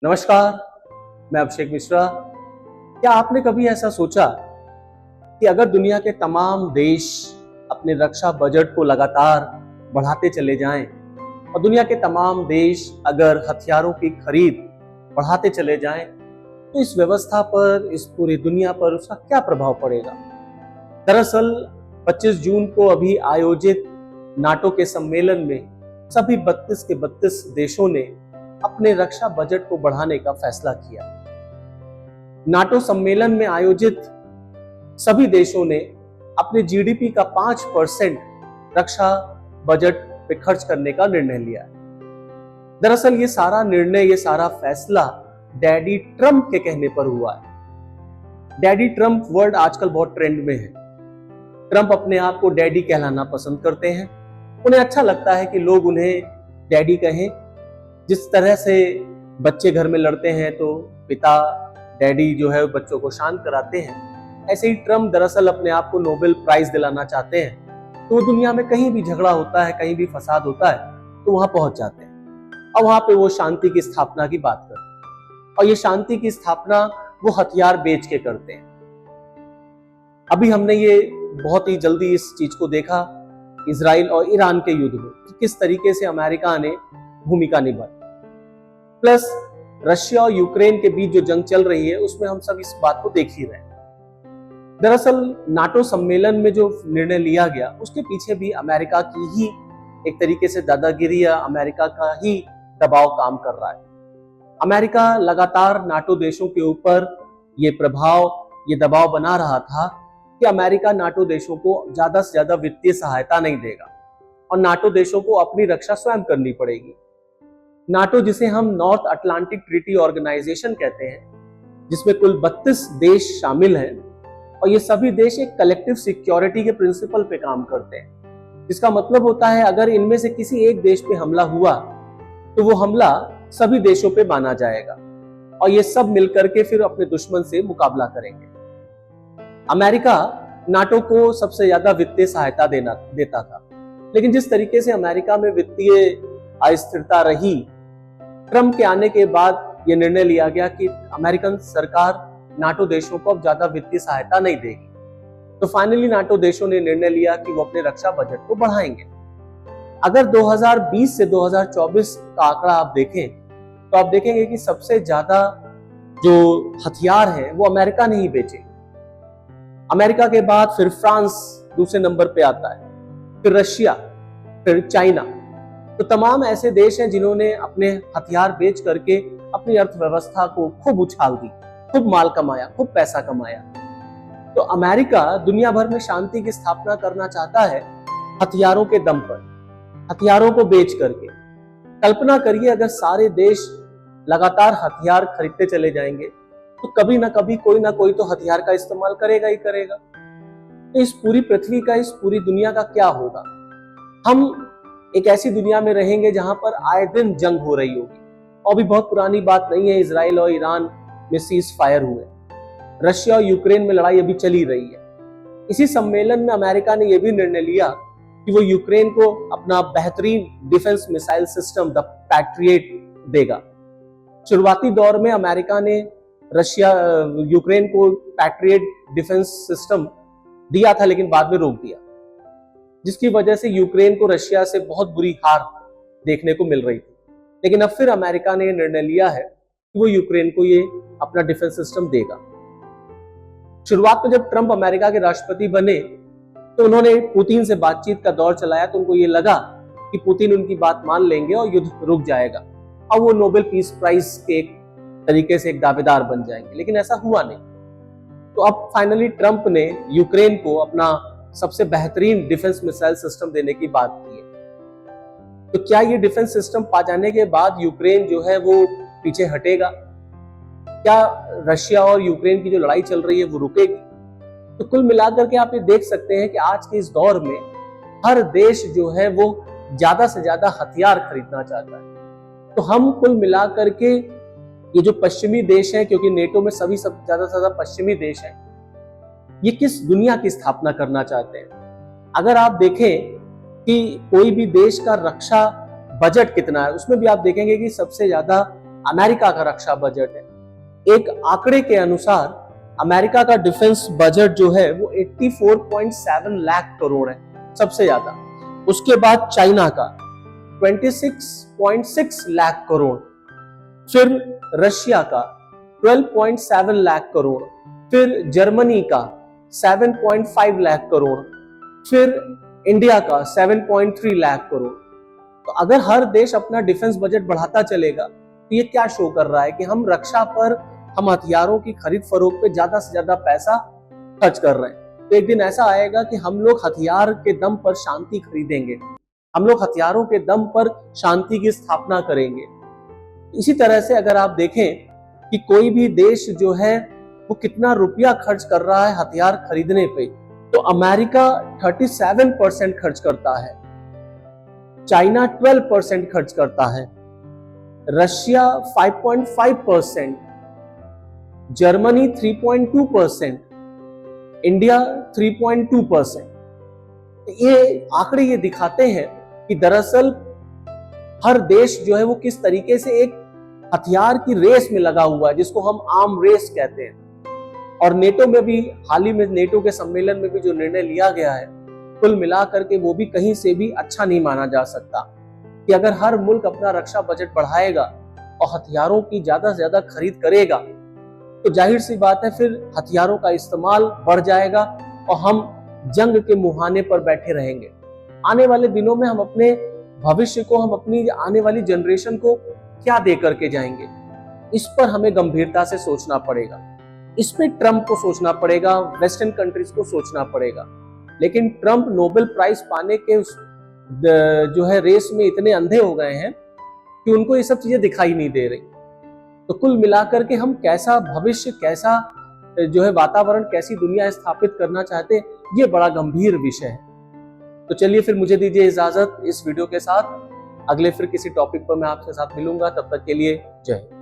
नमस्कार, मैं अभिषेक मिश्रा। क्या आपने कभी ऐसा सोचा कि अगर दुनिया के तमाम देश अपने रक्षा बजट को लगातार बढ़ाते चले जाएं और दुनिया के तमाम देश अगर हथियारों की खरीद बढ़ाते चले जाएं, तो इस व्यवस्था पर, इस पूरी दुनिया पर उसका क्या प्रभाव पड़ेगा? दरअसल 25 जून को अभी आयोजित नाटो के सम्मेलन में सभी 32 के 32 देशों ने अपने रक्षा बजट को बढ़ाने का फैसला किया। नाटो सम्मेलन में आयोजित सभी देशों ने अपने जीडीपी का 5% रक्षा बजट पे खर्च करने का निर्णय लिया है। दरअसल ये सारा निर्णय, ये सारा फैसला डैडी ट्रंप के कहने पर हुआ है। डैडी ट्रंप वर्ड आजकल बहुत ट्रेंड में है। ट्रंप अपने आप को डैडी कहलाना पसंद करते हैं। उन्हें अच्छा लगता है कि लोग उन्हें डैडी कहें। जिस तरह से बच्चे घर में लड़ते हैं तो पिता डैडी जो है बच्चों को शांत कराते हैं, ऐसे ही ट्रम्प दरअसल अपने आप को नोबेल प्राइज दिलाना चाहते हैं। तो दुनिया में कहीं भी झगड़ा होता है, कहीं भी फसाद होता है, तो वहां पहुंच जाते हैं और वहां पे वो शांति की स्थापना की बात करते हैं। और ये शांति की स्थापना वो हथियार बेच के करते हैं। अभी हमने ये बहुत ही जल्दी इस चीज को देखा इजराइल और ईरान के युद्ध में, किस तरीके से अमेरिका ने भूमिका निभाई। प्लस रशिया और यूक्रेन के बीच जो जंग चल रही है, उसमें हम सब इस बात को देख ही रहे हैं। दरअसल नाटो सम्मेलन में जो निर्णय लिया गया, उसके पीछे भी अमेरिका की ही एक तरीके से दादागिरी या अमेरिका का ही दबाव काम कर रहा है। अमेरिका लगातार नाटो देशों के ऊपर ये दबाव बना रहा था कि अमेरिका नाटो देशों को ज्यादा से ज्यादा वित्तीय सहायता नहीं देगा और नाटो देशों को अपनी रक्षा स्वयं करनी पड़ेगी। नाटो, जिसे हम नॉर्थ अटलांटिक ट्रीटी ऑर्गेनाइजेशन कहते हैं, जिसमें कुल 32 देश शामिल हैं और ये सभी देश एक कलेक्टिव सिक्योरिटी के प्रिंसिपल पे काम करते हैं। जिसका मतलब होता है अगर इनमें से किसी एक देश पे हमला हुआ तो वो हमला सभी देशों पे माना जाएगा और ये सब मिलकर के फिर अपने दुश्मन से मुकाबला करेंगे। अमेरिका नाटो को सबसे ज्यादा वित्तीय सहायता देता था, लेकिन जिस तरीके से अमेरिका में वित्तीय अस्थिरता रही, ट्रंप के आने के बाद यह निर्णय लिया गया कि अमेरिकन सरकार नाटो देशों को अब ज्यादा वित्तीय सहायता नहीं देगी। तो फाइनली नाटो देशों ने निर्णय लिया कि वो अपने रक्षा बजट को बढ़ाएंगे। अगर 2020 से 2024 का आंकड़ा आप देखें तो आप देखेंगे कि सबसे ज्यादा जो हथियार हैं वो अमेरिका ने ही बेचे। अमेरिका के बाद फिर फ्रांस दूसरे नंबर पे आता है, फिर रशिया, फिर चाइना। तो तमाम ऐसे देश हैं जिन्होंने अपने हथियार बेच करके अपनी अर्थव्यवस्था को खूब उछाल दी, खूब माल कमाया, खूब पैसा कमाया। तो अमेरिका दुनिया भर में शांति की स्थापना करना चाहता है हथियारों के दम पर, हथियारों को बेच करके। कल्पना करिए अगर सारे देश लगातार हथियार खरीदते चले जाएंगे तो कभी ना कभी कोई ना कोई तो हथियार का इस्तेमाल करेगा ही करेगा। तो इस पूरी पृथ्वी का, इस पूरी दुनिया का क्या होगा? हम एक ऐसी दुनिया में रहेंगे जहां पर आए दिन जंग हो रही होगी। और भी बहुत पुरानी बात नहीं है, इजराइल और ईरान में सीज फायर हुए, रशिया और यूक्रेन में लड़ाई अभी चली रही है। इसी सम्मेलन में अमेरिका ने यह भी निर्णय लिया कि वो यूक्रेन को अपना बेहतरीन defence missile system the patriot देगा। शुरुआती दौर में अमेरिका ने यूक्रेन को पैट्रियट डिफेंस सिस्टम दिया था, लेकिन बाद में रोक दिया, जिसकी वजह से यूक्रेन को रशिया से बहुत बुरी हार देखने को मिल रही थी। लेकिन अब फिर अमेरिका ने निर्णय लिया है कि वो यूक्रेन को ये अपना डिफेंस सिस्टम देगा। शुरुआत में जब ट्रंप अमेरिका के राष्ट्रपति बने तो उन्होंने पुतिन से बातचीत का दौर चलाया, तो उनको ये लगा कि पुतिन उनकी बात मान लेंगे और युद्ध रुक जाएगा और वो नोबेल पीस प्राइज के एक तरीके से एक दावेदार बन जाएंगे। लेकिन ऐसा हुआ नहीं। तो अब फाइनली ट्रंप ने यूक्रेन को अपना सबसे बेहतरीन डिफेंस मिसाइल सिस्टम देने की बात की है। तो क्या ये डिफेंस सिस्टम पा जाने के बाद यूक्रेन जो है वो पीछे हटेगा? क्या रशिया और यूक्रेन की जो लड़ाई चल रही है वो रुकेगी? तो कुल मिलाकर के आप ये देख सकते हैं कि आज के इस दौर में हर देश जो है वो ज्यादा से ज्यादा हथियार खरीदना चाहता है। तो हम कुल मिलाकर के ये जो पश्चिमी देश हैं, क्योंकि नेटो में सभी सब ज्यादा से ज्यादा पश्चिमी देश हैं, ये किस दुनिया की स्थापना करना चाहते हैं? अगर आप देखें कि कोई भी देश का रक्षा बजट कितना है, उसमें भी आप देखेंगे कि सबसे ज्यादा अमेरिका का रक्षा बजट है। एक आंकड़े के अनुसार अमेरिका का डिफेंस बजट जो है वो 84.7 लाख करोड़ है, सबसे ज्यादा। उसके बाद चाइना का 26.6 लाख करोड़, फिर रशिया का 12.7 लाख करोड़, फिर जर्मनी का 7.5 लाख करोड़, फिर इंडिया का 7.3 लाख करोड़। तो अगर हर देश अपना डिफेंस बजट बढ़ाता चलेगा तो ये क्या शो कर रहा है कि हम रक्षा पर, हम हथियारों की खरीद फरोख्त पे ज्यादा से ज्यादा पैसा खर्च कर रहे हैं। तो एक दिन ऐसा आएगा कि हम लोग हथियार के दम पर शांति खरीदेंगे, हम लोग हथियारों के दम पर शांति की स्थापना करेंगे। इसी तरह से अगर आप देखें कि कोई भी देश जो है वो कितना रुपया खर्च कर रहा है हथियार खरीदने पे, तो अमेरिका 37% खर्च करता है, चाइना 12% खर्च करता है, रशिया 5.5%, जर्मनी 3.2%, इंडिया 3.2%। ये आंकड़े ये दिखाते हैं कि दरअसल हर देश जो है वो किस तरीके से एक हथियार की रेस में लगा हुआ है, जिसको हम आर्म रेस कहते हैं। और नेटो में भी, हाल ही में नेटो के सम्मेलन में भी जो निर्णय लिया गया है, कुल मिलाकर के वो भी कहीं से भी अच्छा नहीं माना जा सकता कि अगर हर मुल्क अपना रक्षा बजट बढ़ाएगा और हथियारों की ज्यादा से ज्यादा खरीद करेगा तो जाहिर सी बात है फिर हथियारों का इस्तेमाल बढ़ जाएगा और हम जंग के मुहाने पर बैठे रहेंगे। आने वाले दिनों में हम अपने भविष्य को, हम अपनी आने वाली जनरेशन को क्या दे करके जाएंगे, इस पर हमें गंभीरता से सोचना पड़ेगा। इस पे ट्रंप को सोचना पड़ेगा, वेस्टर्न कंट्रीज को सोचना पड़ेगा। लेकिन ट्रंप नोबेल प्राइज पाने के जो है रेस में इतने अंधे हो गए हैं कि उनको ये सब चीजें दिखाई नहीं दे रही। तो कुल मिलाकर के हम कैसा भविष्य, कैसा जो है वातावरण, कैसी दुनिया स्थापित करना चाहते हैं, ये बड़ा गंभीर विषय है। तो चलिए फिर मुझे दीजिए इजाजत इस वीडियो के साथ। अगले फिर किसी टॉपिक पर मैं आपके साथ मिलूंगा, तब तक के लिए जय हिंद।